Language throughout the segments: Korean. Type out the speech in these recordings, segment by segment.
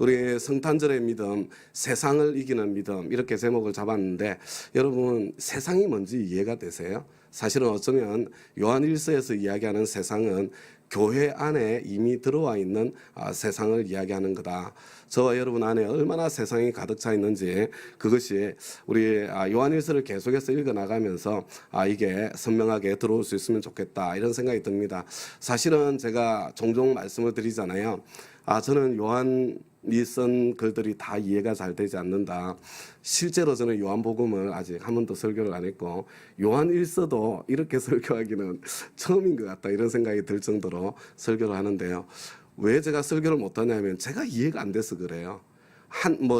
우리 성탄절의 믿음, 세상을 이기는 믿음 이렇게 제목을 잡았는데 여러분 세상이 뭔지 이해가 되세요? 사실은 어쩌면 요한일서에서 이야기하는 세상은 교회 안에 이미 들어와 있는 세상을 이야기하는 거다. 저와 여러분 안에 얼마나 세상이 가득 차 있는지 그것이 우리 요한일서를 계속해서 읽어나가면서 이게 선명하게 들어올 수 있으면 좋겠다 이런 생각이 듭니다. 사실은 제가 종종 말씀을 드리잖아요. 저는 요한이 쓴 글들이 다 이해가 잘 되지 않는다. 실제로 저는 요한복음을 아직 한 번도 설교를 안 했고 요한일서도 이렇게 설교하기는 처음인 것 같다 이런 생각이 들 정도로 설교를 하는데요. 왜 제가 설교를 못하냐면 제가 이해가 안 돼서 그래요.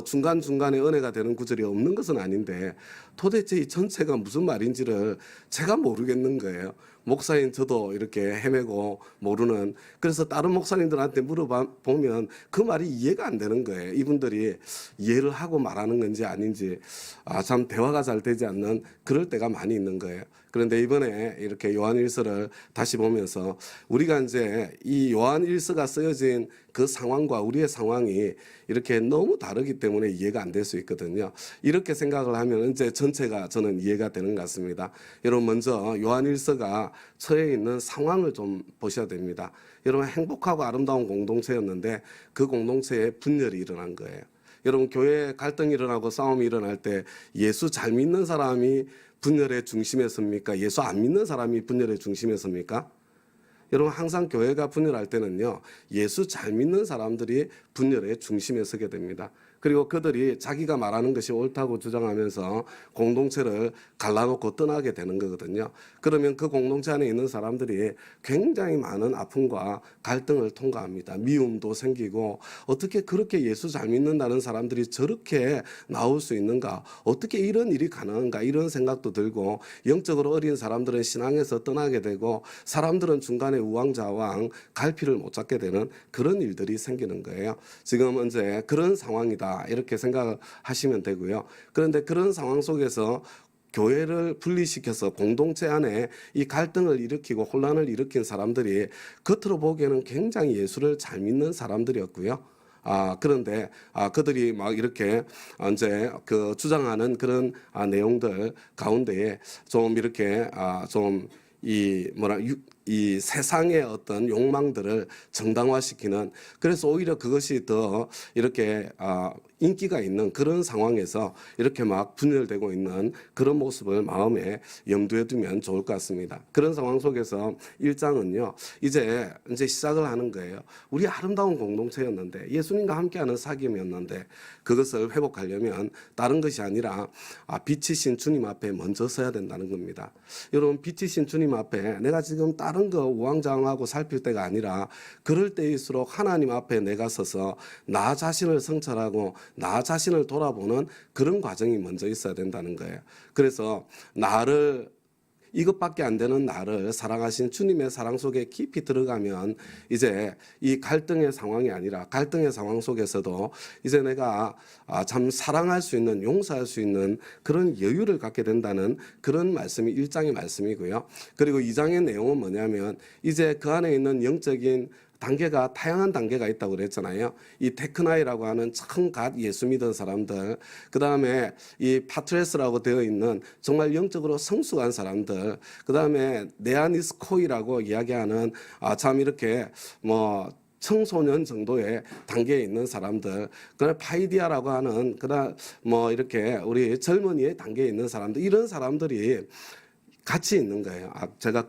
중간중간에 은혜가 되는 구절이 없는 것은 아닌데 도대체 이 전체가 무슨 말인지를 제가 모르겠는 거예요. 목사인 저도 이렇게 헤매고 모르는, 그래서 다른 목사님들한테 물어보면 그 말이 이해가 안 되는 거예요. 이분들이 이해를 하고 말하는 건지 아닌지 참 대화가 잘 되지 않는 그럴 때가 많이 있는 거예요. 그런데 이번에 이렇게 요한일서를 다시 보면서 우리가 이제 이 요한일서가 쓰여진 그 상황과 우리의 상황이 이렇게 너무 다르기 때문에 이해가 안 될 수 있거든요. 이렇게 생각을 하면 이제 전체가 저는 이해가 되는 것 같습니다. 여러분 먼저 요한일서가 처해 있는 상황을 좀 보셔야 됩니다. 여러분 행복하고 아름다운 공동체였는데 그 공동체에 분열이 일어난 거예요. 여러분 교회에 갈등이 일어나고 싸움이 일어날 때 예수 잘 믿는 사람이 분열의 중심에 섭니까? 예수 안 믿는 사람이 분열의 중심에 섭니까? 여러분 항상 교회가 분열할 때는요, 예수 잘 믿는 사람들이 분열의 중심에 서게 됩니다. 그리고 그들이 자기가 말하는 것이 옳다고 주장하면서 공동체를 갈라놓고 떠나게 되는 거거든요. 그러면 그 공동체 안에 있는 사람들이 굉장히 많은 아픔과 갈등을 통과합니다. 미움도 생기고 어떻게 그렇게 예수 잘 믿는다는 사람들이 저렇게 나올 수 있는가? 어떻게 이런 일이 가능한가? 이런 생각도 들고 영적으로 어린 사람들은 신앙에서 떠나게 되고 사람들은 중간에 우왕좌왕 갈피를 못 잡게 되는 그런 일들이 생기는 거예요. 지금 이제 그런 상황이다 이렇게 생각하시면 되고요. 그런데 그런 상황 속에서 교회를 분리시켜서 공동체 안에 이 갈등을 일으키고 혼란을 일으킨 사람들이 겉으로 보기에는 굉장히 예수를 잘 믿는 사람들이었고요. 그런데 그들이 막 이렇게 이제 그 주장하는 그런 내용들 가운데에 좀 이렇게 이 세상의 어떤 욕망들을 정당화시키는, 그래서 오히려 그것이 더 이렇게 인기가 있는 그런 상황에서 이렇게 막 분열되고 있는 그런 모습을 마음에 염두에 두면 좋을 것 같습니다. 그런 상황 속에서 1장은요 이제 시작을 하는 거예요. 우리 아름다운 공동체였는데 예수님과 함께하는 사귐이었는데 그것을 회복하려면 다른 것이 아니라 빛이신 주님 앞에 먼저 서야 된다는 겁니다. 여러분 빛이신 주님 앞에 내가 지금 다른 거 우왕좌왕하고 살필 때가 아니라 그럴 때일수록 하나님 앞에 내가 서서 나 자신을 성찰하고 나 자신을 돌아보는 그런 과정이 먼저 있어야 된다는 거예요. 그래서 이것밖에 안 되는 나를 사랑하신 주님의 사랑 속에 깊이 들어가면 이제 이 갈등의 상황이 아니라 갈등의 상황 속에서도 이제 내가 참 사랑할 수 있는, 용서할 수 있는 그런 여유를 갖게 된다는 그런 말씀이 1장의 말씀이고요. 그리고 2장의 내용은 뭐냐면 이제 그 안에 있는 영적인 단계가 다양한 단계가 있다고 그랬잖아요. 이 테크나이라고 하는 참 갓 예수 믿은 사람들, 그 다음에 이 파트레스라고 되어 있는 정말 영적으로 성숙한 사람들, 그 다음에 네아니스코이라고 이야기하는 참 이렇게 청소년 정도의 단계에 있는 사람들, 그다음에 파이디아라고 하는 이렇게 우리 젊은이의 단계에 있는 사람들, 이런 사람들이 같이 있는 거예요. 제가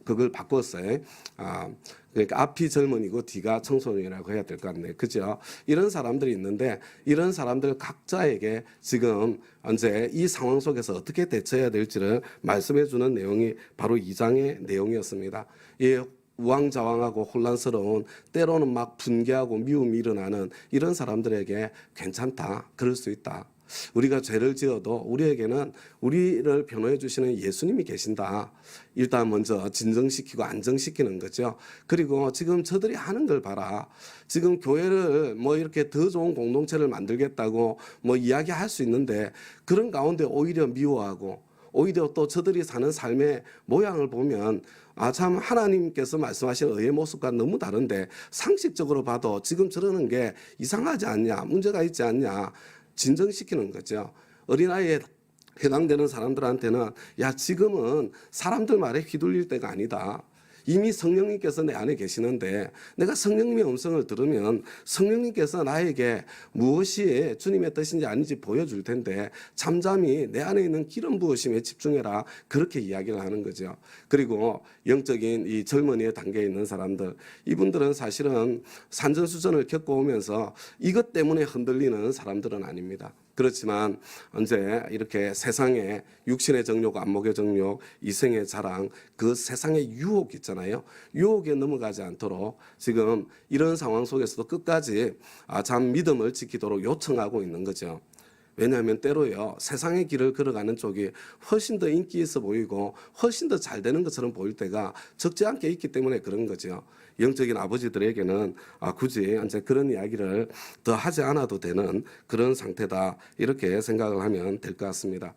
그걸 바꿨어요. 그러니까 앞이 젊은이고 뒤가 청소년이라고 해야 될 것 같네요. 그죠? 이런 사람들이 있는데 이런 사람들 각자에게 지금 이제 이 상황 속에서 어떻게 대처해야 될지를 말씀해 주는 내용이 바로 2장의 내용이었습니다. 이 우왕좌왕하고 혼란스러운, 때로는 막 분개하고 미움이 일어나는 이런 사람들에게 괜찮다, 그럴 수 있다. 우리가 죄를 지어도 우리에게는 우리를 변호해 주시는 예수님이 계신다. 일단 먼저 진정시키고 안정시키는 거죠. 그리고 지금 저들이 하는 걸 봐라. 지금 교회를 이렇게 더 좋은 공동체를 만들겠다고 이야기할 수 있는데 그런 가운데 오히려 미워하고 오히려 또 저들이 사는 삶의 모양을 보면 참 하나님께서 말씀하신 의의 모습과 너무 다른데 상식적으로 봐도 지금 저러는 게 이상하지 않냐, 문제가 있지 않냐 진정시키는 거죠. 어린아이에 해당되는 사람들한테는 야, 지금은 사람들 말에 휘둘릴 때가 아니다. 이미 성령님께서 내 안에 계시는데 내가 성령님의 음성을 들으면 성령님께서 나에게 무엇이 주님의 뜻인지 아닌지 보여줄 텐데 잠잠히 내 안에 있는 기름 부으심에 집중해라. 그렇게 이야기를 하는 거죠. 그리고 영적인 이 젊은이의 단계에 있는 사람들, 이분들은 사실은 산전수전을 겪어오면서 이것 때문에 흔들리는 사람들은 아닙니다. 그렇지만 이제 이렇게 세상의 육신의 정욕, 안목의 정욕, 이생의 자랑, 그 세상의 유혹 있잖아요. 유혹에 넘어가지 않도록 지금 이런 상황 속에서도 끝까지 참 믿음을 지키도록 요청하고 있는 거죠. 왜냐하면 때로요, 세상의 길을 걸어가는 쪽이 훨씬 더 인기 있어 보이고 훨씬 더 잘 되는 것처럼 보일 때가 적지 않게 있기 때문에 그런 거죠. 영적인 아버지들에게는 굳이 이제 그런 이야기를 더 하지 않아도 되는 그런 상태다. 이렇게 생각을 하면 될 것 같습니다.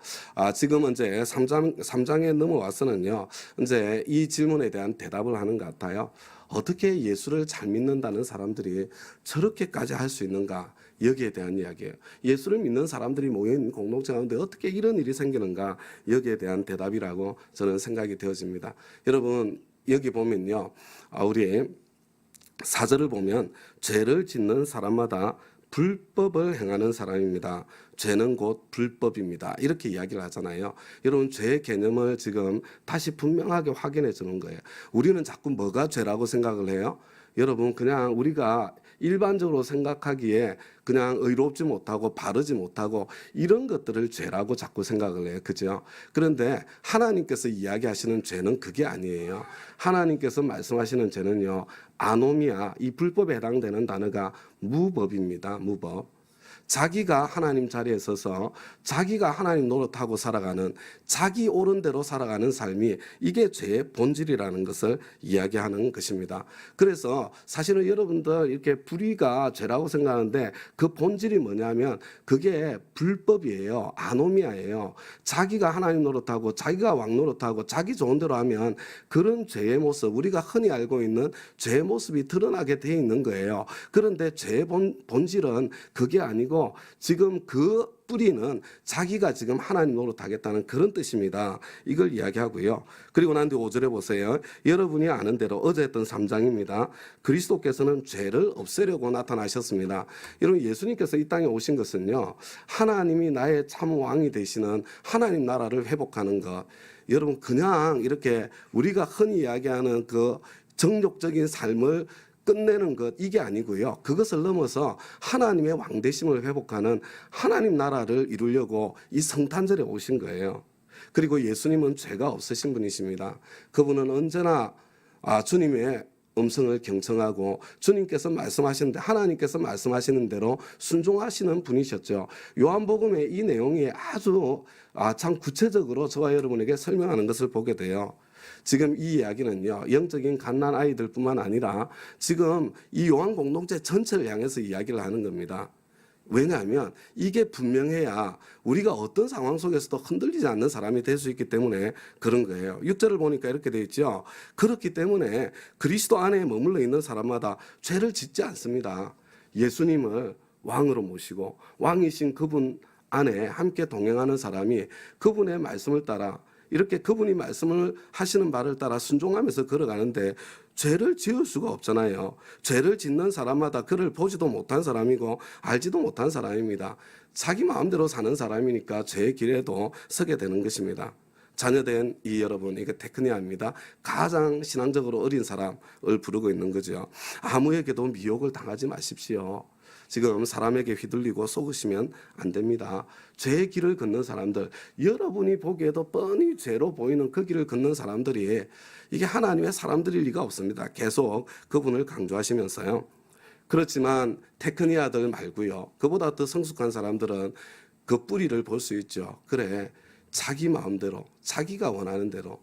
지금 이제 3장에 넘어와서는요, 이제 이 질문에 대한 대답을 하는 것 같아요. 어떻게 예수를 잘 믿는다는 사람들이 저렇게까지 할 수 있는가? 여기에 대한 이야기예요. 예수를 믿는 사람들이 모인 공동체 가운데 어떻게 이런 일이 생기는가? 여기에 대한 대답이라고 저는 생각이 되어집니다. 여러분, 여기 보면요, 우리 4절을 보면 죄를 짓는 사람마다 불법을 행하는 사람입니다. 죄는 곧 불법입니다. 이렇게 이야기를 하잖아요. 여러분, 죄의 개념을 지금 다시 분명하게 확인해 주는 거예요. 우리는 자꾸 뭐가 죄라고 생각을 해요? 여러분, 그냥 우리가 일반적으로 생각하기에 그냥 의롭지 못하고 바르지 못하고 이런 것들을 죄라고 자꾸 생각을 해요. 그죠? 그런데 하나님께서 이야기하시는 죄는 그게 아니에요. 하나님께서 말씀하시는 죄는요, 아노미아, 이 불법에 해당되는 단어가 무법입니다. 무법. 자기가 하나님 자리에 서서 자기가 하나님 노릇하고 살아가는, 자기 옳은 대로 살아가는 삶이 이게 죄의 본질이라는 것을 이야기하는 것입니다. 그래서 사실은 여러분들 이렇게 불의가 죄라고 생각하는데 그 본질이 뭐냐면 그게 불법이에요. 아노미아예요. 자기가 하나님 노릇하고 자기가 왕 노릇하고 자기 좋은 대로 하면 그런 죄의 모습, 우리가 흔히 알고 있는 죄의 모습이 드러나게 돼 있는 거예요. 그런데 죄의 본질은 그게 아니고 지금 그 뿌리는 자기가 지금 하나님 노릇하겠다는 그런 뜻입니다. 이걸 이야기하고요. 그리고 난 뒤 5절에 보세요. 여러분이 아는 대로 어제 했던 3장입니다. 그리스도께서는 죄를 없애려고 나타나셨습니다. 여러분, 예수님께서 이 땅에 오신 것은요, 하나님이 나의 참 왕이 되시는 하나님 나라를 회복하는 것. 여러분, 그냥 이렇게 우리가 흔히 이야기하는 그 정욕적인 삶을 끝내는 것, 이게 아니고요. 그것을 넘어서 하나님의 왕되심을 회복하는 하나님 나라를 이루려고 이 성탄절에 오신 거예요. 그리고 예수님은 죄가 없으신 분이십니다. 그분은 언제나 주님의 음성을 경청하고 주님께서 말씀하시는데, 하나님께서 말씀하시는 대로 순종하시는 분이셨죠. 요한복음의 이 내용이 아주 참 구체적으로 저와 여러분에게 설명하는 것을 보게 돼요. 지금 이 이야기는요, 영적인 갓난 아이들뿐만 아니라 지금 이 요한 공동체 전체를 향해서 이야기를 하는 겁니다. 왜냐하면 이게 분명해야 우리가 어떤 상황 속에서도 흔들리지 않는 사람이 될 수 있기 때문에 그런 거예요. 6절을 보니까 이렇게 되어 있죠. 그렇기 때문에 그리스도 안에 머물러 있는 사람마다 죄를 짓지 않습니다. 예수님을 왕으로 모시고 왕이신 그분 안에 함께 동행하는 사람이 그분의 말씀을 따라 이렇게 그분이 말씀을 하시는 바를 따라 순종하면서 걸어가는데 죄를 지을 수가 없잖아요. 죄를 짓는 사람마다 그를 보지도 못한 사람이고 알지도 못한 사람입니다. 자기 마음대로 사는 사람이니까 죄의 길에도 서게 되는 것입니다. 자녀된 이 여러분, 이게 테크니아입니다. 가장 신앙적으로 어린 사람을 부르고 있는 거죠. 아무에게도 미혹을 당하지 마십시오. 지금 사람에게 휘둘리고 속으시면 안 됩니다. 죄의 길을 걷는 사람들, 여러분이 보기에도 뻔히 죄로 보이는 그 길을 걷는 사람들이 이게 하나님의 사람들일 리가 없습니다. 계속 그분을 강조하시면서요. 그렇지만 테크니아들 말고요, 그보다 더 성숙한 사람들은 그 뿌리를 볼 수 있죠. 그래, 자기 마음대로, 자기가 원하는 대로,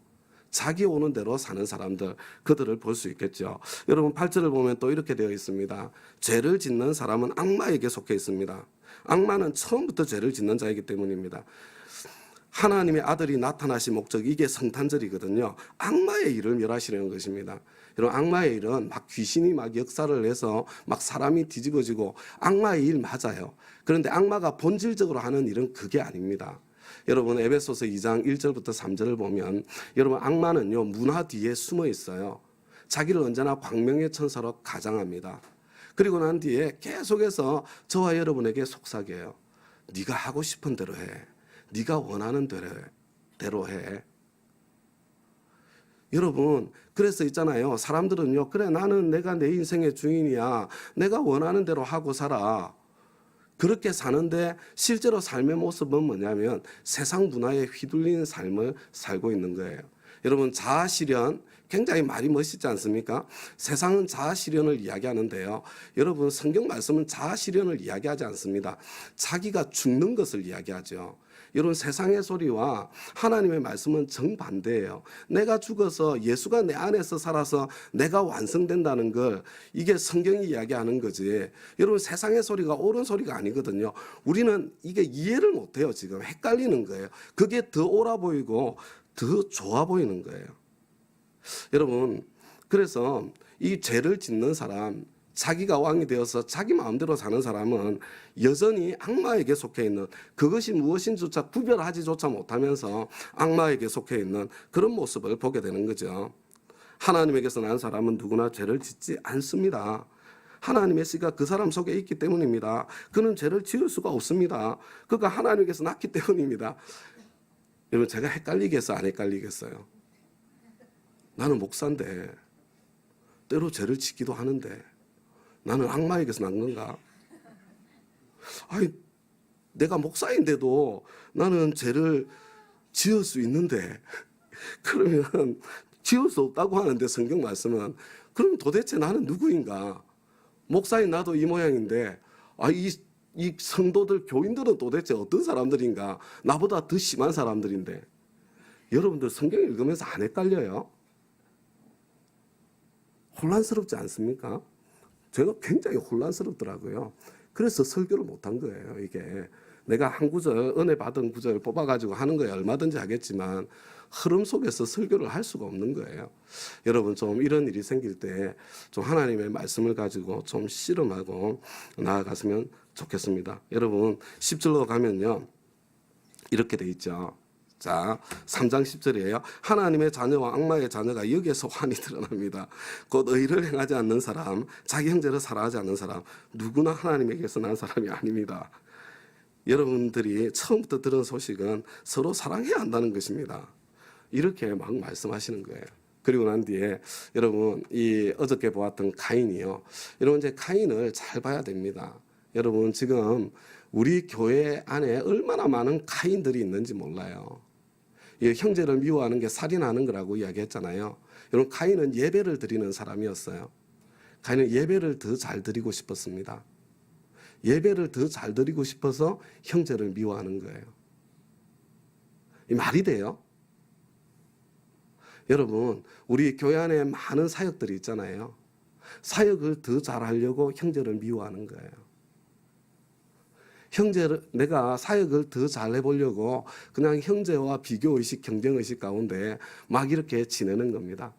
자기 오는 대로 사는 사람들, 그들을 볼 수 있겠죠. 여러분, 8절을 보면 또 이렇게 되어 있습니다. 죄를 짓는 사람은 악마에게 속해 있습니다. 악마는 처음부터 죄를 짓는 자이기 때문입니다. 하나님의 아들이 나타나신 목적, 이게 성탄절이거든요. 악마의 일을 멸하시려는 것입니다. 여러분, 악마의 일은 막 귀신이 막 역사를 해서 막 사람이 뒤집어지고 악마의 일 맞아요. 그런데 악마가 본질적으로 하는 일은 그게 아닙니다. 여러분, 에베소서 2장 1절부터 3절을 보면 여러분, 악마는요 문화 뒤에 숨어 있어요. 자기를 언제나 광명의 천사로 가장합니다. 그리고 난 뒤에 계속해서 저와 여러분에게 속삭여요. 네가 하고 싶은 대로 해. 네가 원하는 대로 해. 여러분, 그래서 있잖아요. 사람들은요, 그래 나는 내가 내 인생의 주인이야. 내가 원하는 대로 하고 살아. 그렇게 사는데 실제로 삶의 모습은 뭐냐면 세상 문화에 휘둘리는 삶을 살고 있는 거예요. 여러분, 자아실현 굉장히 말이 멋있지 않습니까? 세상은 자아실현을 이야기하는데요. 여러분, 성경 말씀은 자아실현을 이야기하지 않습니다. 자기가 죽는 것을 이야기하죠. 여러분, 세상의 소리와 하나님의 말씀은 정반대예요. 내가 죽어서 예수가 내 안에서 살아서 내가 완성된다는 걸, 이게 성경이 이야기하는 거지. 여러분, 세상의 소리가 옳은 소리가 아니거든요. 우리는 이게 이해를 못해요. 지금 헷갈리는 거예요. 그게 더 옳아 보이고 더 좋아 보이는 거예요. 여러분, 그래서 이 죄를 짓는 사람, 자기가 왕이 되어서 자기 마음대로 사는 사람은 여전히 악마에게 속해 있는, 그것이 무엇인조차 구별하지조차 못하면서 악마에게 속해 있는 그런 모습을 보게 되는 거죠. 하나님에게서 난 사람은 누구나 죄를 짓지 않습니다. 하나님의 씨가 그 사람 속에 있기 때문입니다. 그는 죄를 지을 수가 없습니다. 그가 하나님에게서 났기 때문입니다. 여러분, 제가 헷갈리겠어, 안 헷갈리겠어요? 나는 목사인데 때로 죄를 짓기도 하는데 나는 악마에게서 난 건가? 아니, 내가 목사인데도 나는 죄를 지을 수 있는데, 그러면 지을 수 없다고 하는데 성경 말씀은, 그럼 도대체 나는 누구인가? 목사인 나도 이 모양인데, 이 성도들, 교인들은 도대체 어떤 사람들인가? 나보다 더 심한 사람들인데. 여러분들 성경 읽으면서 안 헷갈려요? 혼란스럽지 않습니까? 제가 굉장히 혼란스럽더라고요. 그래서 설교를 못한 거예요. 이게 내가 한 구절, 은혜 받은 구절 뽑아가지고 하는 거에 얼마든지 하겠지만 흐름 속에서 설교를 할 수가 없는 거예요. 여러분, 좀 이런 일이 생길 때 좀 하나님의 말씀을 가지고 좀 씨름하고 나아갔으면 좋겠습니다. 여러분, 10절로 가면요 이렇게 돼 있죠. 자, 3장 10절이에요. 하나님의 자녀와 악마의 자녀가 여기에서 환히 드러납니다. 곧 의를 행하지 않는 사람, 자기 형제를 사랑하지 않는 사람, 누구나 하나님에게서 난 사람이 아닙니다. 여러분들이 처음부터 들은 소식은 서로 사랑해야 한다는 것입니다. 이렇게 막 말씀하시는 거예요. 그리고 난 뒤에 여러분, 이 어저께 보았던 카인이요. 여러분, 이제 카인을 잘 봐야 됩니다. 여러분, 지금 우리 교회 안에 얼마나 많은 카인들이 있는지 몰라요. 형제를 미워하는 게 살인하는 거라고 이야기했잖아요. 여러분, 카인은 예배를 드리는 사람이었어요. 카인은 예배를 더 잘 드리고 싶었습니다. 예배를 더 잘 드리고 싶어서 형제를 미워하는 거예요. 이 말이 돼요? 여러분, 우리 교회 안에 많은 사역들이 있잖아요. 사역을 더 잘하려고 형제를 미워하는 거예요. 내가 사역을 더 잘해보려고 그냥 형제와 비교의식, 경쟁의식 가운데 막 이렇게 지내는 겁니다.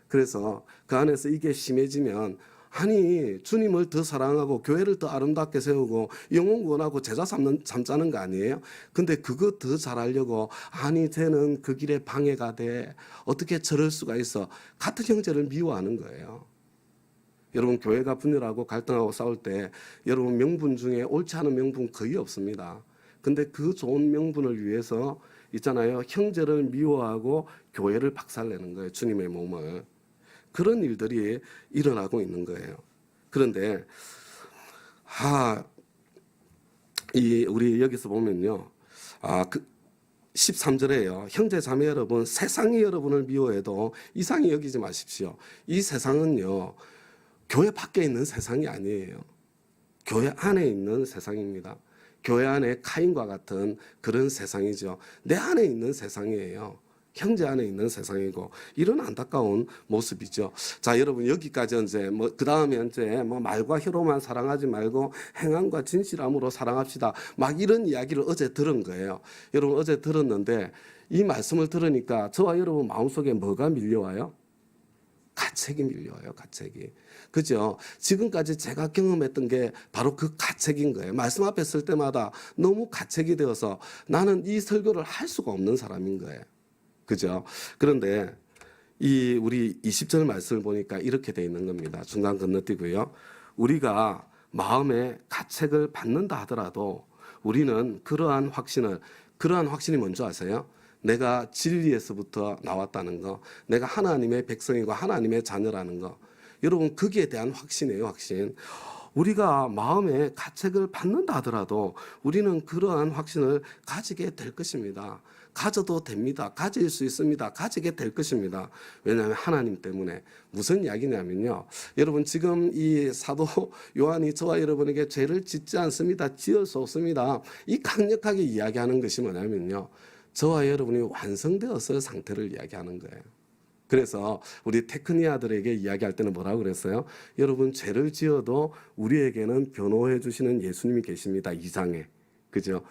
그래서 그 안에서 이게 심해지면, 아니, 주님을 더 사랑하고 교회를 더 아름답게 세우고 영혼 구원하고 제자 삼자는 거 아니에요? 근데 그거 더 잘하려고, 아니, 쟤는 그 길에 방해가 돼. 어떻게 저럴 수가 있어. 같은 형제를 미워하는 거예요. 여러분, 교회가 분열하고 갈등하고 싸울 때 여러분, 명분 중에 옳지 않은 명분 거의 없습니다. 근데 그 좋은 명분을 위해서 있잖아요, 형제를 미워하고 교회를 박살내는 거예요. 주님의 몸을. 그런 일들이 일어나고 있는 거예요. 그런데 우리 여기서 보면요, 13절에요. 형제 자매 여러분, 세상이 여러분을 미워해도 이상히 여기지 마십시오. 이 세상은요, 교회 밖에 있는 세상이 아니에요. 교회 안에 있는 세상입니다. 교회 안에 카인과 같은 그런 세상이죠. 내 안에 있는 세상이에요. 형제 안에 있는 세상이고 이런 안타까운 모습이죠. 자, 여러분 여기까지 이제 그 다음에 이제 말과 혀로만 사랑하지 말고 행함과 진실함으로 사랑합시다. 막 이런 이야기를 어제 들은 거예요. 여러분 어제 들었는데 이 말씀을 들으니까 저와 여러분 마음속에 뭐가 밀려와요? 가책이 밀려와요. 가책이. 그죠? 지금까지 제가 경험했던 게 바로 그 가책인 거예요. 말씀 앞에 쓸 때마다 너무 가책이 되어서 나는 이 설교를 할 수가 없는 사람인 거예요. 그죠? 그런데 이 우리 20절 말씀을 보니까 이렇게 돼 있는 겁니다. 중간 건너뛰고요. 우리가 마음에 가책을 받는다 하더라도 우리는 그러한 확신이 뭔지 아세요? 내가 진리에서부터 나왔다는 거, 내가 하나님의 백성이고 하나님의 자녀라는 거. 여러분 거기에 대한 확신이에요. 확신. 우리가 마음에 가책을 받는다 하더라도 우리는 그러한 확신을 가지게 될 것입니다. 가져도 됩니다. 가질 수 있습니다. 가지게 될 것입니다. 왜냐하면 하나님 때문에. 무슨 이야기냐면요. 여러분 지금 이 사도 요한이 저와 여러분에게 죄를 짓지 않습니다. 지을 수 없습니다. 이 강력하게 이야기하는 것이 뭐냐면요. 저와 여러분이 완성되었을 상태를 이야기하는 거예요. 그래서 우리 테크니아들에게 이야기할 때는 뭐라고 그랬어요? 여러분 죄를 지어도 우리에게는 변호해 주시는 예수님이 계십니다. 이상에. 그죠?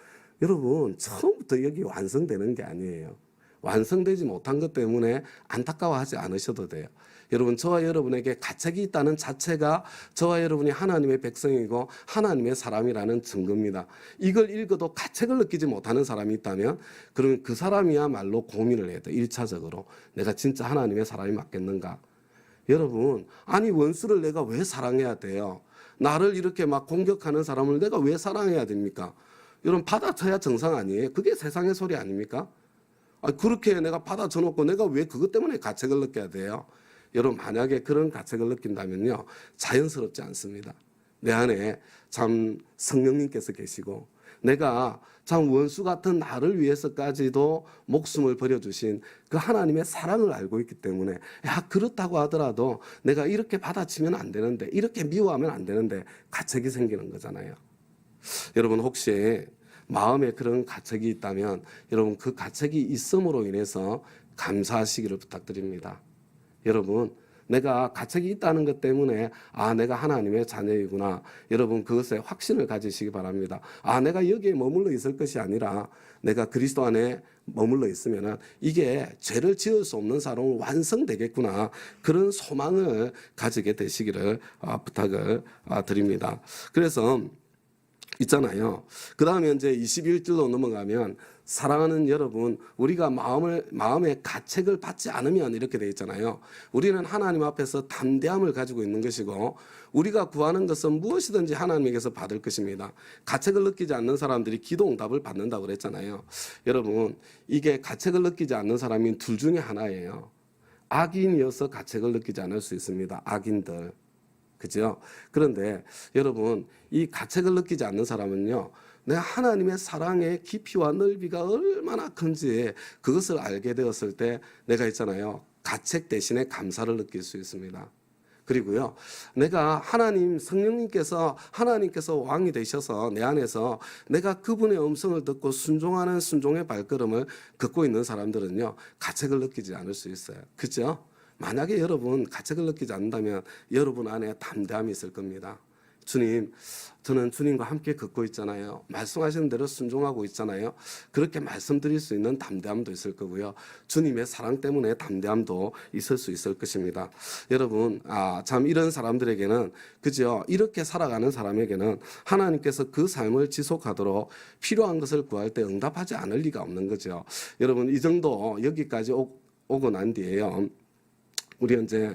여러분 처음부터 여기 완성되는 게 아니에요. 완성되지 못한 것 때문에 안타까워하지 않으셔도 돼요. 여러분 저와 여러분에게 가책이 있다는 자체가 저와 여러분이 하나님의 백성이고 하나님의 사람이라는 증거입니다. 이걸 읽어도 가책을 느끼지 못하는 사람이 있다면 그러면 그 사람이야말로 고민을 해야 돼요. 1차적으로 내가 진짜 하나님의 사람이 맞겠는가. 여러분 아니 원수를 내가 왜 사랑해야 돼요? 나를 이렇게 막 공격하는 사람을 내가 왜 사랑해야 됩니까? 여러분 받아쳐야 정상 아니에요? 그게 세상의 소리 아닙니까? 그렇게 내가 받아쳐놓고 내가 왜 그것 때문에 가책을 느껴야 돼요? 여러분 만약에 그런 가책을 느낀다면요. 자연스럽지 않습니다. 내 안에 참 성령님께서 계시고 내가 참 원수 같은 나를 위해서까지도 목숨을 버려주신 그 하나님의 사랑을 알고 있기 때문에 야 그렇다고 하더라도 내가 이렇게 받아치면 안 되는데 이렇게 미워하면 안 되는데 가책이 생기는 거잖아요. 여러분 혹시 마음에 그런 가책이 있다면 여러분 그 가책이 있음으로 인해서 감사하시기를 부탁드립니다. 여러분 내가 가책이 있다는 것 때문에 내가 하나님의 자녀이구나. 여러분 그것에 확신을 가지시기 바랍니다. 내가 여기에 머물러 있을 것이 아니라 내가 그리스도 안에 머물러 있으면 이게 죄를 지을 수 없는 사람은 완성되겠구나. 그런 소망을 가지게 되시기를 부탁을 드립니다. 그래서 있잖아요. 그 다음에 이제 21절로 넘어가면 사랑하는 여러분, 우리가 마음에 가책을 받지 않으면 이렇게 돼 있잖아요. 우리는 하나님 앞에서 담대함을 가지고 있는 것이고 우리가 구하는 것은 무엇이든지 하나님에게서 받을 것입니다. 가책을 느끼지 않는 사람들이 기도 응답을 받는다고 그랬잖아요. 여러분, 이게 가책을 느끼지 않는 사람이 둘 중에 하나예요. 악인이어서 가책을 느끼지 않을 수 있습니다. 악인들. 그죠? 그런데 여러분 이 가책을 느끼지 않는 사람은요. 내가 하나님의 사랑의 깊이와 넓이가 얼마나 큰지 그것을 알게 되었을 때 내가 있잖아요. 가책 대신에 감사를 느낄 수 있습니다. 그리고요. 내가 하나님께서 왕이 되셔서 내 안에서 내가 그분의 음성을 듣고 순종하는 순종의 발걸음을 걷고 있는 사람들은요. 가책을 느끼지 않을 수 있어요. 그죠? 만약에 여러분 가책을 느끼지 않는다면 여러분 안에 담대함이 있을 겁니다. 주님, 저는 주님과 함께 걷고 있잖아요. 말씀하시는 대로 순종하고 있잖아요. 그렇게 말씀드릴 수 있는 담대함도 있을 거고요. 주님의 사랑 때문에 담대함도 있을 수 있을 것입니다. 여러분, 참 이런 사람들에게는 그죠? 이렇게 살아가는 사람에게는 하나님께서 그 삶을 지속하도록 필요한 것을 구할 때 응답하지 않을 리가 없는 거죠. 여러분, 이 정도 여기까지 오고 난 뒤에요. 우리 이제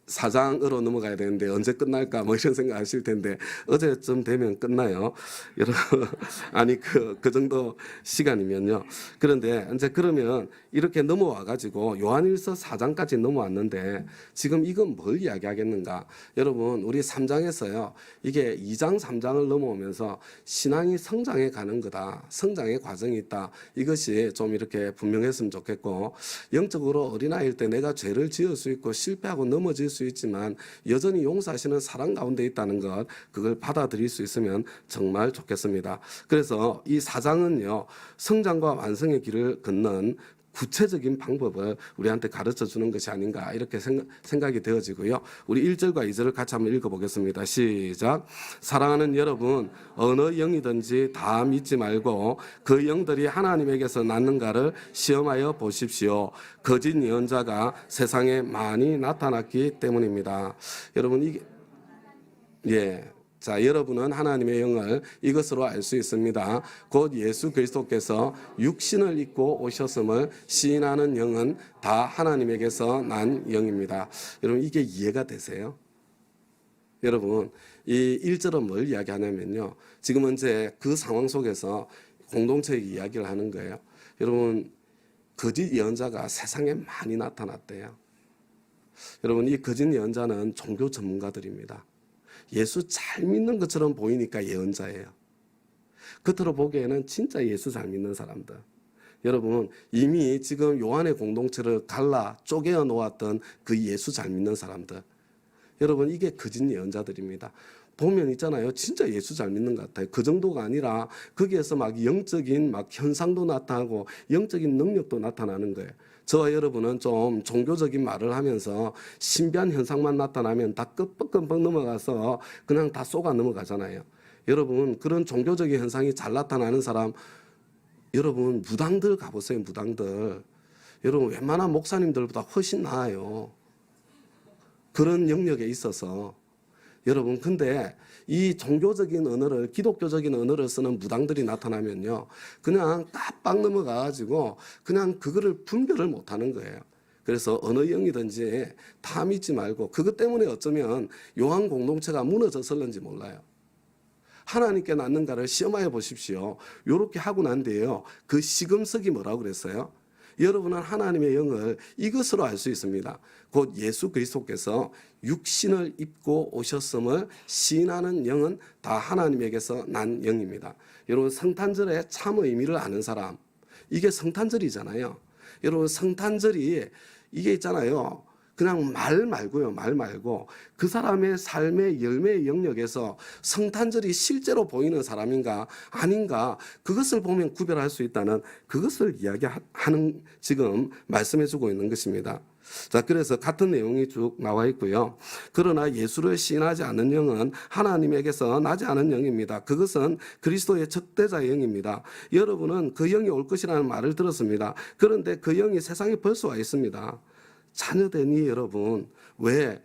4장으로 넘어가야 되는데 언제 끝날까 뭐 이런 생각 하실 텐데 어제쯤 되면 끝나요. 여러분 아니 그 정도 시간이면요. 그런데 이제 그러면 이렇게 넘어와 가지고 요한일서 4장까지 넘어왔는데 지금 이건 뭘 이야기하겠는가? 여러분 우리 3장에서요. 이게 2장 3장을 넘어오면서 신앙이 성장해 가는 거다. 성장의 과정이 있다. 이것이 좀 이렇게 분명했으면 좋겠고 영적으로 어린아이일 때 내가 죄를 지을 수 있고 실패하고 넘어질 수 있지만 여전히 용서하시는 사랑 가운데 있다는 것 그걸 받아들일 수 있으면 정말 좋겠습니다. 그래서 이 4장은요. 성장과 완성의 길을 걷는 구체적인 방법을 우리한테 가르쳐 주는 것이 아닌가 이렇게 생각이 되어지고요. 우리 1절과 2절을 같이 한번 읽어보겠습니다. 시작. 사랑하는 여러분, 어느 영이든지 다 믿지 말고 그 영들이 하나님에게서 났는가를 시험하여 보십시오. 거짓 예언자가 세상에 많이 나타났기 때문입니다. 여러분 자, 여러분은 하나님의 영을 이것으로 알 수 있습니다. 곧 예수 그리스도께서 육신을 입고 오셨음을 시인하는 영은 다 하나님에게서 난 영입니다. 여러분 이게 이해가 되세요? 여러분 이 1절은 뭘 이야기하냐면요. 지금 현재 그 상황 속에서 공동체의 이야기를 하는 거예요. 여러분 거짓 예언자가 세상에 많이 나타났대요. 여러분 이 거짓 예언자는 종교 전문가들입니다. 예수 잘 믿는 것처럼 보이니까 예언자예요. 겉으로 보기에는 진짜 예수 잘 믿는 사람들. 여러분 이미 지금 요한의 공동체를 갈라 쪼개어 놓았던 그 예수 잘 믿는 사람들. 여러분 이게 거짓 예언자들입니다. 보면 있잖아요. 진짜 예수 잘 믿는 것 같아요. 그 정도가 아니라 거기에서 막 영적인 막 현상도 나타나고 영적인 능력도 나타나는 거예요. 저와 여러분은 좀 종교적인 말을 하면서 신비한 현상만 나타나면 다 끄뻑끄뻑 넘어가서 그냥 다 쏘가 넘어가잖아요. 여러분 그런 종교적인 현상이 잘 나타나는 사람, 여러분 무당들 가보세요. 무당들. 여러분 웬만한 목사님들보다 훨씬 나아요. 그런 영역에 있어서. 여러분 근데 이 종교적인 언어를 기독교적인 언어를 쓰는 무당들이 나타나면요 그냥 깜빡 넘어가가지고 그냥 그거를 분별을 못하는 거예요. 그래서 어느 영이든지 다 믿지 말고 그것 때문에 어쩌면 요한 공동체가 무너졌을는지 몰라요. 하나님께 낳는가를 시험하여 보십시오. 요렇게 하고 난 뒤에요 그 시금석이 뭐라고 그랬어요? 여러분은 하나님의 영을 이것으로 알 수 있습니다. 곧 예수 그리스도께서 육신을 입고 오셨음을 시인하는 영은 다 하나님에게서 난 영입니다. 여러분 성탄절의 참 의미를 아는 사람, 이게 성탄절이잖아요. 여러분 성탄절이 이게 있잖아요. 그냥 말 말고 그 사람의 삶의 열매의 영역에서 성탄절이 실제로 보이는 사람인가 아닌가 그것을 보면 구별할 수 있다는 그것을 이야기하는 지금 말씀해주고 있는 것입니다. 자, 그래서 같은 내용이 쭉 나와 있고요. 그러나 예수를 시인하지 않는 영은 하나님에게서 나지 않은 영입니다. 그것은 그리스도의 적대자의 영입니다. 여러분은 그 영이 올 것이라는 말을 들었습니다. 그런데 그 영이 세상에 벌써 와 있습니다. 자녀되니 여러분, 왜?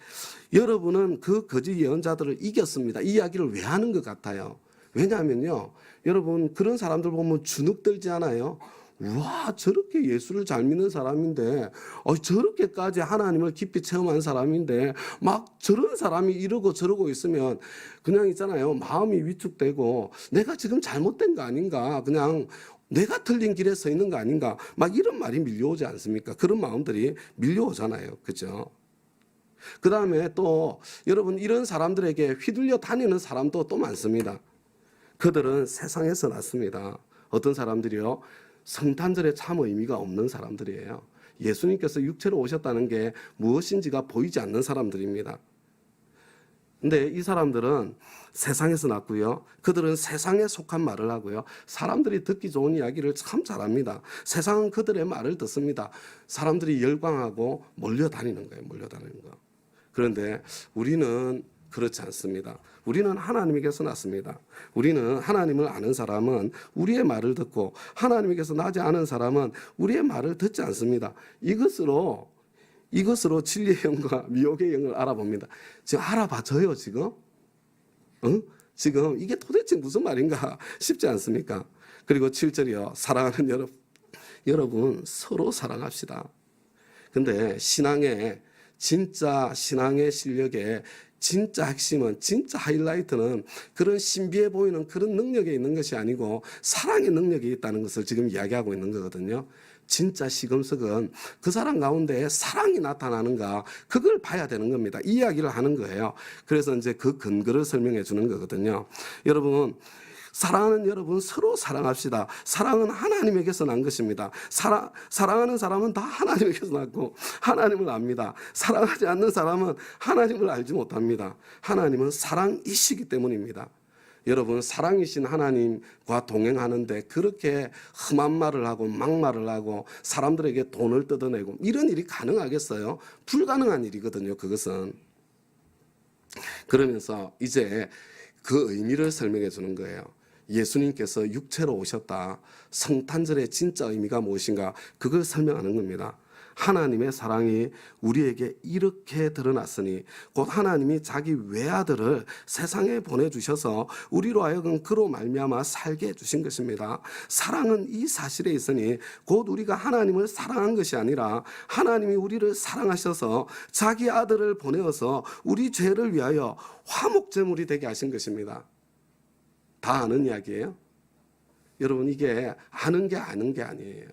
여러분은 그 거짓 예언자들을 이겼습니다. 이 이야기를 왜 하는 것 같아요? 왜냐하면요, 여러분 그런 사람들 보면 주눅들지 않아요? 와, 저렇게 예수를 잘 믿는 사람인데, 저렇게까지 하나님을 깊이 체험한 사람인데, 막 저런 사람이 이러고 저러고 있으면 그냥 있잖아요, 마음이 위축되고 내가 지금 잘못된 거 아닌가, 그냥 내가 틀린 길에 서 있는 거 아닌가, 막 이런 말이 밀려오지 않습니까? 그런 마음들이 밀려오잖아요. 그죠? 그 다음에 또 여러분 이런 사람들에게 휘둘려 다니는 사람도 또 많습니다. 그들은 세상에서 났습니다. 어떤 사람들이요? 성탄절에 참 의미가 없는 사람들이에요. 예수님께서 육체로 오셨다는 게 무엇인지가 보이지 않는 사람들입니다. 근데 이 사람들은 세상에서 났고요. 그들은 세상에 속한 말을 하고요. 사람들이 듣기 좋은 이야기를 참 잘합니다. 세상은 그들의 말을 듣습니다. 사람들이 열광하고 몰려다니는 거예요. 몰려다니는 거. 그런데 우리는 그렇지 않습니다. 우리는 하나님에게서 났습니다. 우리는 하나님을 아는 사람은 우리의 말을 듣고 하나님에게서 나지 않은 사람은 우리의 말을 듣지 않습니다. 이것으로 진리의 영과 미혹의 영을 알아봅니다. 지금 알아봐줘요, 지금? 지금 이게 도대체 무슨 말인가 싶지 않습니까? 그리고 7절이요. 사랑하는 여러분, 서로 사랑합시다. 근데 진짜 신앙의 실력에 진짜 핵심은, 진짜 하이라이트는 그런 신비해 보이는 그런 능력에 있는 것이 아니고 사랑의 능력이 있다는 것을 지금 이야기하고 있는 거거든요. 진짜 시금석은 그 사람 가운데 사랑이 나타나는가, 그걸 봐야 되는 겁니다. 이 이야기를 하는 거예요. 그래서 이제 그 근거를 설명해 주는 거거든요. 여러분, 사랑하는 여러분, 서로 사랑합시다. 사랑은 하나님에게서 난 것입니다. 사랑하는 사람은 다 하나님에게서 났고 하나님을 압니다. 사랑하지 않는 사람은 하나님을 알지 못합니다. 하나님은 사랑이시기 때문입니다. 여러분 사랑이신 하나님과 동행하는데 그렇게 험한 말을 하고 막말을 하고 사람들에게 돈을 뜯어내고 이런 일이 가능하겠어요? 불가능한 일이거든요. 그것은. 그러면서 이제 그 의미를 설명해 주는 거예요. 예수님께서 육체로 오셨다. 성탄절의 진짜 의미가 무엇인가? 그걸 설명하는 겁니다. 하나님의 사랑이 우리에게 이렇게 드러났으니 곧 하나님이 자기 외아들을 세상에 보내주셔서 우리로 하여금 그로 말미암아 살게 해주신 것입니다. 사랑은 이 사실에 있으니 곧 우리가 하나님을 사랑한 것이 아니라 하나님이 우리를 사랑하셔서 자기 아들을 보내어서 우리 죄를 위하여 화목제물이 되게 하신 것입니다. 다 아는 이야기예요? 여러분 이게 아는 게 아니에요.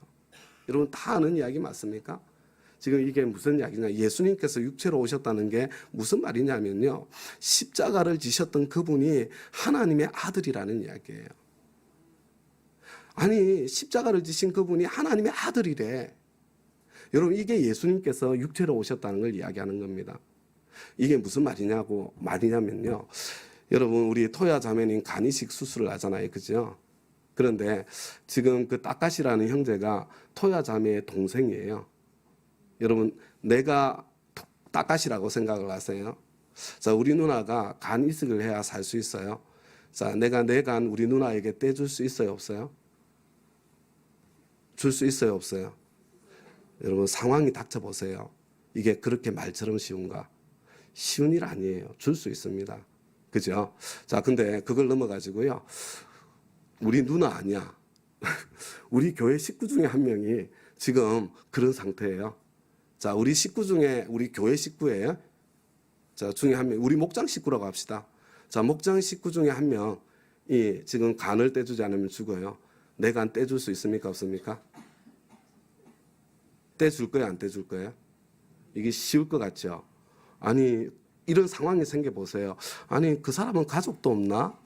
여러분 다 아는 이야기 맞습니까? 지금 이게 무슨 이야기냐? 예수님께서 육체로 오셨다는 게 무슨 말이냐면요. 십자가를 지셨던 그분이 하나님의 아들이라는 이야기예요. 아니 십자가를 지신 그분이 하나님의 아들이래. 여러분 이게 예수님께서 육체로 오셨다는 걸 이야기하는 겁니다. 이게 무슨 말이냐면요. 여러분 우리 토야 자매님 간이식 수술을 하잖아요. 그죠? 그런데 지금 그 따까시라는 형제가 토야 자매의 동생이에요. 여러분 내가 따까시라고 생각을 하세요? 자, 우리 누나가 간 이식을 해야 살 수 있어요. 자, 내가 내 간 우리 누나에게 떼줄 수 있어요, 없어요? 줄 수 있어요, 없어요? 여러분 상황이 닥쳐 보세요. 이게 그렇게 말처럼 쉬운가? 쉬운 일 아니에요. 줄 수 있습니다. 그죠? 자, 근데 그걸 넘어가지고요. 우리 누나 아니야. 우리 교회 식구 중에 한 명이 지금 그런 상태예요. 자, 우리 식구 중에 우리 교회 식구예요. 자, 중에 한 명, 우리 목장 식구라고 합시다. 자, 목장 식구 중에 한 명이 지금 간을 떼주지 않으면 죽어요. 내 간 떼줄 수 있습니까, 없습니까? 떼줄 거예요, 안 떼줄 거예요? 이게 쉬울 것 같죠? 아니, 이런 상황이 생겨 보세요. 아니, 그 사람은 가족도 없나?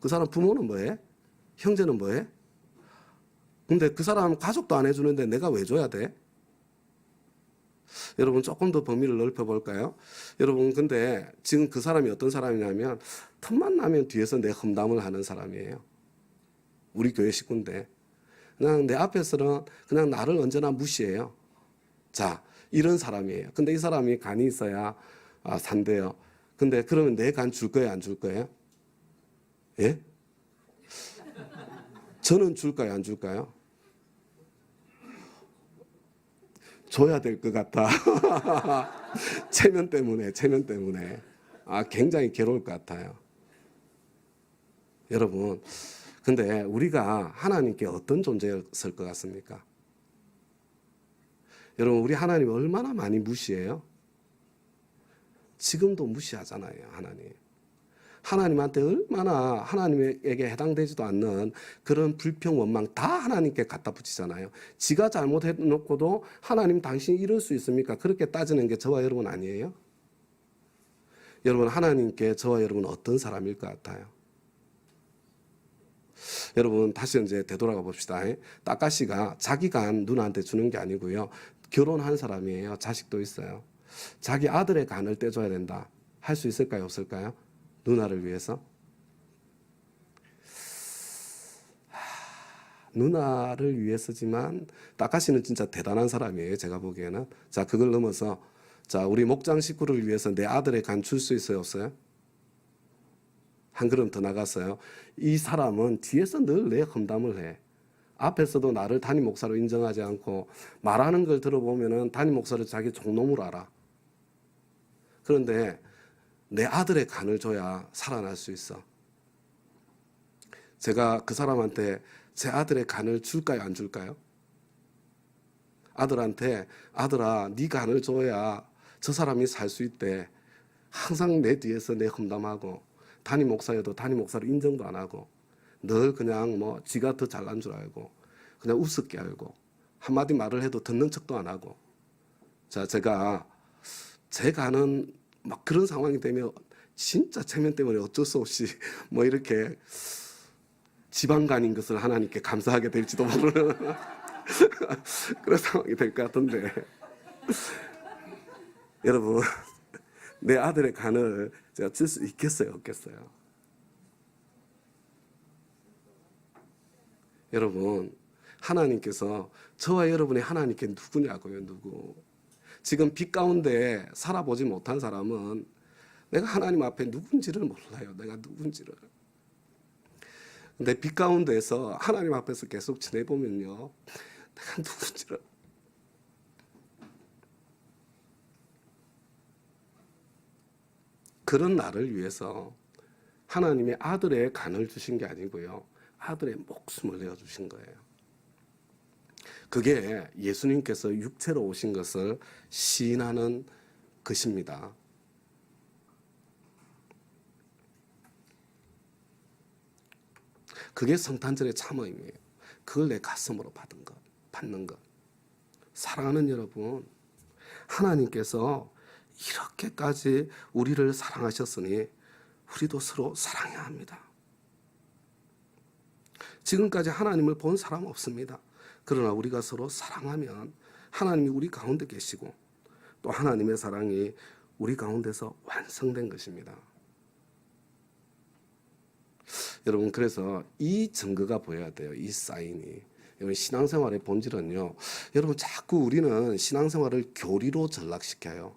그 사람 부모는 뭐해? 형제는 뭐해? 근데 그 사람 가족도 안 해주는데 내가 왜 줘야 돼? 여러분 조금 더 범위를 넓혀볼까요? 여러분 근데 지금 그 사람이 어떤 사람이냐면 틈만 나면 뒤에서 내 험담을 하는 사람이에요. 우리 교회 식구인데 그냥 내 앞에서는 그냥 나를 언제나 무시해요. 자, 이런 사람이에요. 근데 이 사람이 간이 있어야 산대요. 근데 그러면 내 간 줄 거예요, 안 줄 거예요? 예? 저는 줄까요, 안 줄까요? 줘야 될 것 같아. 체면 때문에. 굉장히 괴로울 것 같아요. 여러분, 근데 우리가 하나님께 어떤 존재였을 것 같습니까? 여러분, 우리 하나님 얼마나 많이 무시해요? 지금도 무시하잖아요, 하나님. 하나님한테 얼마나 하나님에게 해당되지도 않는 그런 불평, 원망 다 하나님께 갖다 붙이잖아요. 지가 잘못해놓고도 하나님 당신이 이럴 수 있습니까? 그렇게 따지는 게 저와 여러분 아니에요? 여러분 하나님께 저와 여러분 어떤 사람일 것 같아요? 여러분 다시 이제 되돌아가 봅시다. 따까시가 자기 간 누나한테 주는 게 아니고요. 결혼한 사람이에요. 자식도 있어요. 자기 아들의 간을 떼줘야 된다. 할 수 있을까요? 없을까요? 누나를 위해서. 누나를 위해서지만 따까시는 진짜 대단한 사람이에요. 제가 보기에는. 자, 그걸 넘어서 자, 우리 목장 식구를 위해서 내 아들의 간 줄 수 있어요? 없어요? 한 걸음 더 나갔어요. 이 사람은 뒤에서 늘 내 험담을 해. 앞에서도 나를 담임 목사로 인정하지 않고 말하는 걸 들어보면은 담임 목사를 자기 종놈으로 알아. 그런데 내 아들의 간을 줘야 살아날 수 있어. 제가 그 사람한테 제 아들의 간을 줄까요, 안 줄까요? 아들한테 아들아, 네 간을 줘야 저 사람이 살 수 있대. 항상 내 뒤에서 내 험담하고 담임 목사여도 담임 목사로 인정도 안 하고 늘 그냥 뭐 지가 더 잘난 줄 알고 그냥 우습게 알고 한마디 말을 해도 듣는 척도 안 하고. 자, 제가 제 간은 막 그런 상황이 되면 진짜 체면 때문에 어쩔 수 없이 뭐 이렇게 지방간인 것을 하나님께 감사하게 될지도 모르는 그런 상황이 될 것 같은데 여러분 내 아들의 간을 제가 줄 수 있겠어요, 없겠어요? 여러분, 하나님께서 저와 여러분이 하나님께 누구냐고요, 누구. 지금 빛 가운데 살아보지 못한 사람은 내가 하나님 앞에 누군지를 몰라요. 내가 누군지를. 근데 빛 가운데에서 하나님 앞에서 계속 지내보면요, 내가 누군지를. 그런 나를 위해서 하나님의 아들의 간을 주신 게 아니고요, 아들의 목숨을 내어주신 거예요. 그게 예수님께서 육체로 오신 것을 시인하는 것입니다. 그게 성탄절의 참의미예요. 그걸 내 가슴으로 받는 것. 사랑하는 여러분, 하나님께서 이렇게까지 우리를 사랑하셨으니 우리도 서로 사랑해야 합니다. 지금까지 하나님을 본 사람 없습니다. 그러나 우리가 서로 사랑하면 하나님이 우리 가운데 계시고 또 하나님의 사랑이 우리 가운데서 완성된 것입니다. 여러분, 그래서 이 증거가 보여야 돼요. 이 사인이. 여러분, 신앙생활의 본질은요, 여러분 자꾸 우리는 신앙생활을 교리로 전락시켜요.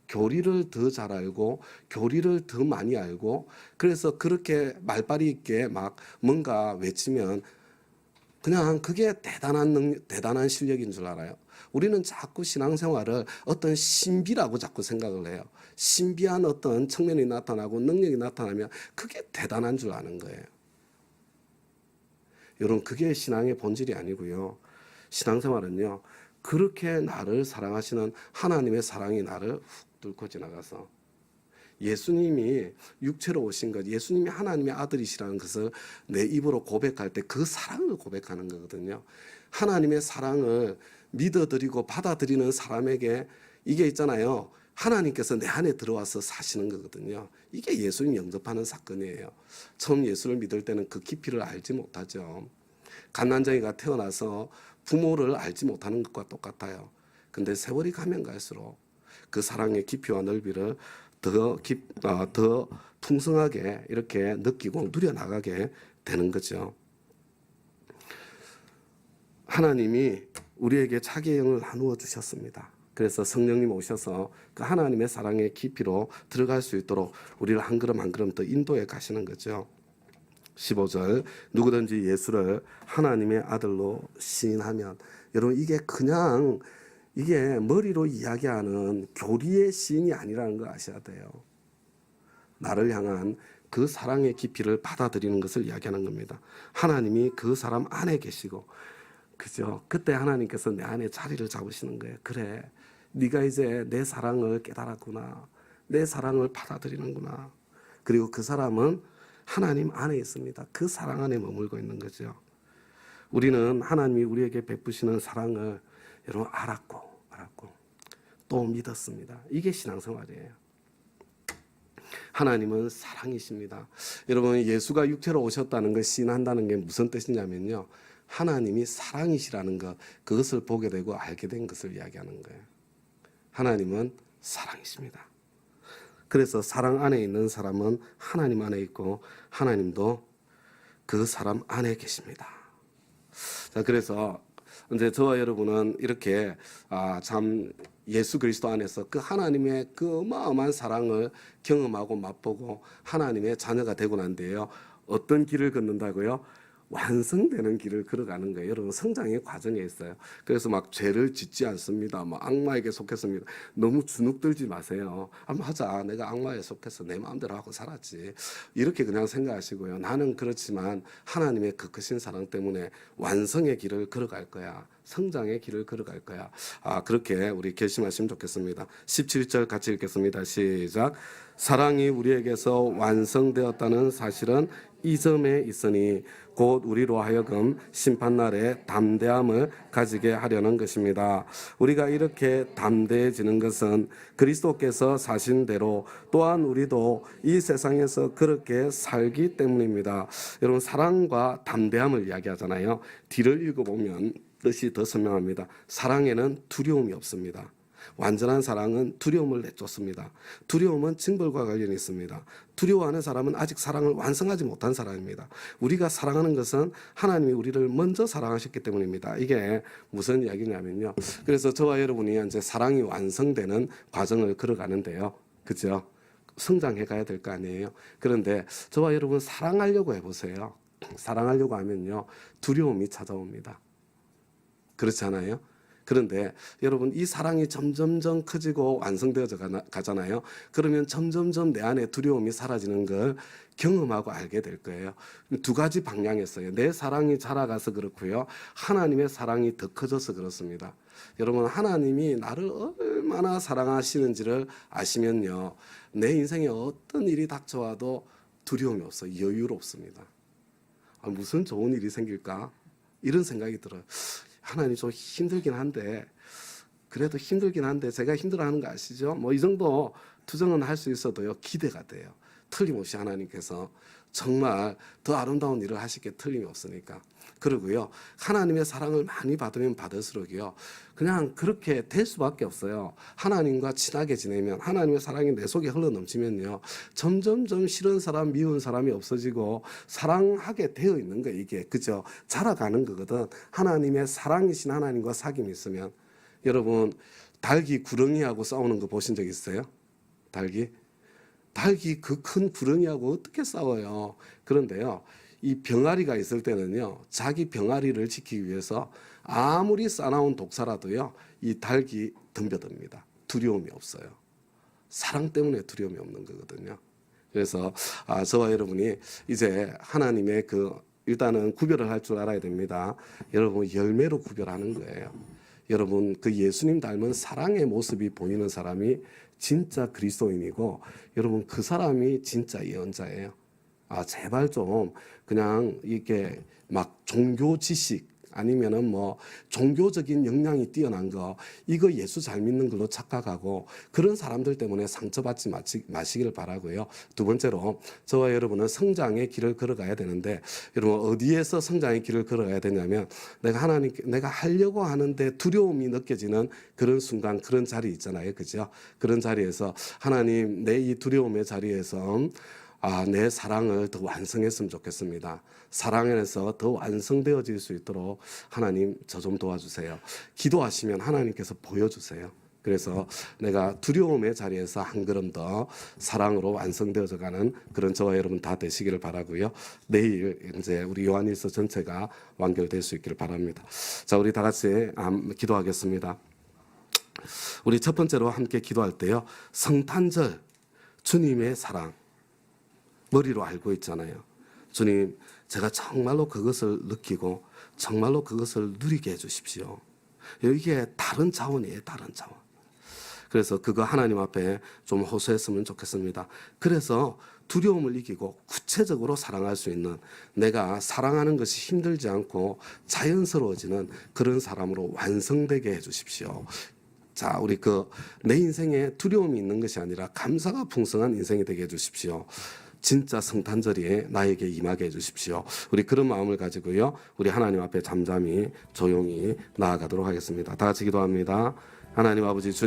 교리를 더 잘 알고 교리를 더 많이 알고, 그래서 그렇게 말빨이 있게 막 뭔가 외치면 그냥 그게 대단한 실력인 줄 알아요. 우리는 자꾸 신앙생활을 어떤 신비라고 자꾸 생각을 해요. 신비한 어떤 측면이 나타나고 능력이 나타나면 그게 대단한 줄 아는 거예요. 여러분, 그게 신앙의 본질이 아니고요. 신앙생활은요, 그렇게 나를 사랑하시는 하나님의 사랑이 나를 훅 뚫고 지나가서 예수님이 육체로 오신 것, 예수님이 하나님의 아들이시라는 것을 내 입으로 고백할 때 그 사랑을 고백하는 거거든요. 하나님의 사랑을 믿어드리고 받아들이는 사람에게 이게 있잖아요. 하나님께서 내 안에 들어와서 사시는 거거든요. 이게 예수님 영접하는 사건이에요. 처음 예수를 믿을 때는 그 깊이를 알지 못하죠. 갓난쟁이가 태어나서 부모를 알지 못하는 것과 똑같아요. 근데 세월이 가면 갈수록 그 사랑의 깊이와 넓이를 더 풍성하게 이렇게 느끼고 누려나가게 되는 거죠. 하나님이 우리에게 자기의 영을 나누어 주셨습니다. 그래서 성령님 오셔서 그 하나님의 사랑의 깊이로 들어갈 수 있도록 우리를 한 걸음 한 걸음 더 인도해 가시는 거죠. 15절, 누구든지 예수를 하나님의 아들로 시인하면, 여러분 이게 머리로 이야기하는 교리의 시인이 아니라는 거 아셔야 돼요. 나를 향한 그 사랑의 깊이를 받아들이는 것을 이야기하는 겁니다. 하나님이 그 사람 안에 계시고, 그죠? 그때 하나님께서 내 안에 자리를 잡으시는 거예요. 그래, 네가 이제 내 사랑을 깨달았구나. 내 사랑을 받아들이는구나. 그리고 그 사람은 하나님 안에 있습니다. 그 사랑 안에 머물고 있는 거죠. 우리는 하나님이 우리에게 베푸시는 사랑을 여러분 알았고 또 믿었습니다. 이게 신앙생활이에요. 하나님은 사랑이십니다. 여러분, 예수가 육체로 오셨다는 걸 시인한다는 게 무슨 뜻이냐면요, 하나님이 사랑이시라는 것, 그것을 보게 되고 알게 된 것을 이야기하는 거예요. 하나님은 사랑이십니다. 그래서 사랑 안에 있는 사람은 하나님 안에 있고 하나님도 그 사람 안에 계십니다. 자, 그래서 이제 저와 여러분은 이렇게 참 예수 그리스도 안에서 그 하나님의 그 어마어마한 사랑을 경험하고 맛보고 하나님의 자녀가 되고 난 뒤에요, 어떤 길을 걷는다고요? 완성되는 길을 걸어가는 거예요. 여러분, 성장의 과정에 있어요. 그래서 막 죄를 짓지 않습니다. 막 악마에게 속했습니다. 너무 주눅들지 마세요. 맞아, 내가 악마에 속해서 내 마음대로 하고 살았지, 이렇게 그냥 생각하시고요. 나는 그렇지만 하나님의 그 크신 사랑 때문에 완성의 길을 걸어갈 거야. 성장의 길을 걸어갈 거야. 그렇게 우리 결심하시면 좋겠습니다. 17절 같이 읽겠습니다. 시작. 사랑이 우리에게서 완성되었다는 사실은 이 점에 있으니 곧 우리로 하여금 심판날에 담대함을 가지게 하려는 것입니다. 우리가 이렇게 담대해지는 것은 그리스도께서 사신 대로 또한 우리도 이 세상에서 그렇게 살기 때문입니다. 여러분, 사랑과 담대함을 이야기하잖아요. 뒤를 읽어보면 뜻이 더 선명합니다. 사랑에는 두려움이 없습니다. 완전한 사랑은 두려움을 내쫓습니다. 두려움은 징벌과 관련이 있습니다. 두려워하는 사람은 아직 사랑을 완성하지 못한 사람입니다. 우리가 사랑하는 것은 하나님이 우리를 먼저 사랑하셨기 때문입니다. 이게 무슨 이야기냐면요. 그래서 저와 여러분이 이제 사랑이 완성되는 과정을 걸어가는데요. 그죠? 성장해 가야 될 거 아니에요. 그런데 저와 여러분 사랑하려고 해보세요. 사랑하려고 하면요. 두려움이 찾아옵니다. 그렇지 않아요? 그런데 여러분 이 사랑이 점점점 커지고 완성되어져 가잖아요. 그러면 점점점 내 안에 두려움이 사라지는 걸 경험하고 알게 될 거예요. 두 가지 방향이었어요. 내 사랑이 자라가서 그렇고요. 하나님의 사랑이 더 커져서 그렇습니다. 여러분 하나님이 나를 얼마나 사랑하시는지를 아시면요. 내 인생에 어떤 일이 닥쳐와도 두려움이 없어요. 여유롭습니다. 무슨 좋은 일이 생길까? 이런 생각이 들어요. 하나님 좀 힘들긴 한데 그래도 힘들긴 한데 제가 힘들어하는 거 아시죠? 뭐 이 정도 투정은 할 수 있어도요. 기대가 돼요. 틀림없이 하나님께서 정말 더 아름다운 일을 하실 게 틀림이 없으니까. 그리고요. 하나님의 사랑을 많이 받으면 받을수록요. 그냥 그렇게 될 수밖에 없어요. 하나님과 친하게 지내면 하나님의 사랑이 내 속에 흘러넘치면요. 점점점 싫은 사람, 미운 사람이 없어지고 사랑하게 되어 있는 거예요. 이게 그죠? 자라가는 거거든. 하나님의 사랑이신 하나님과 사귐이 있으면 여러분 닭이 구렁이하고 싸우는 거 보신 적 있어요? 닭이 그 큰 구렁이하고 어떻게 싸워요? 그런데요. 이 병아리가 있을 때는요. 자기 병아리를 지키기 위해서 아무리 싸나운 독사라도요. 이 닭이 덤벼듭니다. 두려움이 없어요. 사랑 때문에 두려움이 없는 거거든요. 그래서 저와 여러분이 이제 하나님의 일단은 구별을 할 줄 알아야 됩니다. 여러분 열매로 구별하는 거예요. 여러분 그 예수님 닮은 사랑의 모습이 보이는 사람이 진짜 그리스도인이고 여러분 그 사람이 진짜 예언자예요. 제발 좀 그냥 이게 막 종교 지식 아니면은 뭐 종교적인 역량이 뛰어난 거 이거 예수 잘 믿는 걸로 착각하고 그런 사람들 때문에 상처받지 마시기를 바라고요. 두 번째로 저와 여러분은 성장의 길을 걸어가야 되는데 여러분 어디에서 성장의 길을 걸어가야 되냐면 내가 하려고 하는데 두려움이 느껴지는 그런 순간 그런 자리 있잖아요. 그죠? 그런 자리에서 하나님 내 이 두려움의 자리에서 내 사랑을 더 완성했으면 좋겠습니다. 사랑 안에서 더 완성되어질 수 있도록 하나님 저 좀 도와주세요. 기도하시면 하나님께서 보여주세요. 그래서 내가 두려움의 자리에서 한 걸음 더 사랑으로 완성되어져 가는 그런 저와 여러분 다 되시기를 바라고요. 내일 이제 우리 요한일서 전체가 완결될 수 있기를 바랍니다. 자, 우리 다 같이 기도하겠습니다. 우리 첫 번째로 함께 기도할 때요. 성탄절 주님의 사랑 머리로 알고 있잖아요. 주님, 제가 정말로 그것을 느끼고 정말로 그것을 누리게 해주십시오. 이게 다른 차원이에요. 다른 차원. 그래서 그거 하나님 앞에 좀 호소했으면 좋겠습니다. 그래서 두려움을 이기고 구체적으로 사랑할 수 있는 내가 사랑하는 것이 힘들지 않고 자연스러워지는 그런 사람으로 완성되게 해주십시오. 자, 우리 내 인생에 두려움이 있는 것이 아니라 감사가 풍성한 인생이 되게 해주십시오. 진짜 성탄절이 나에게 임하게 해주십시오. 우리 그런 마음을 가지고요. 우리 하나님 앞에 잠잠히 조용히 나아가도록 하겠습니다. 다 같이 기도합니다. 하나님 아버지 주님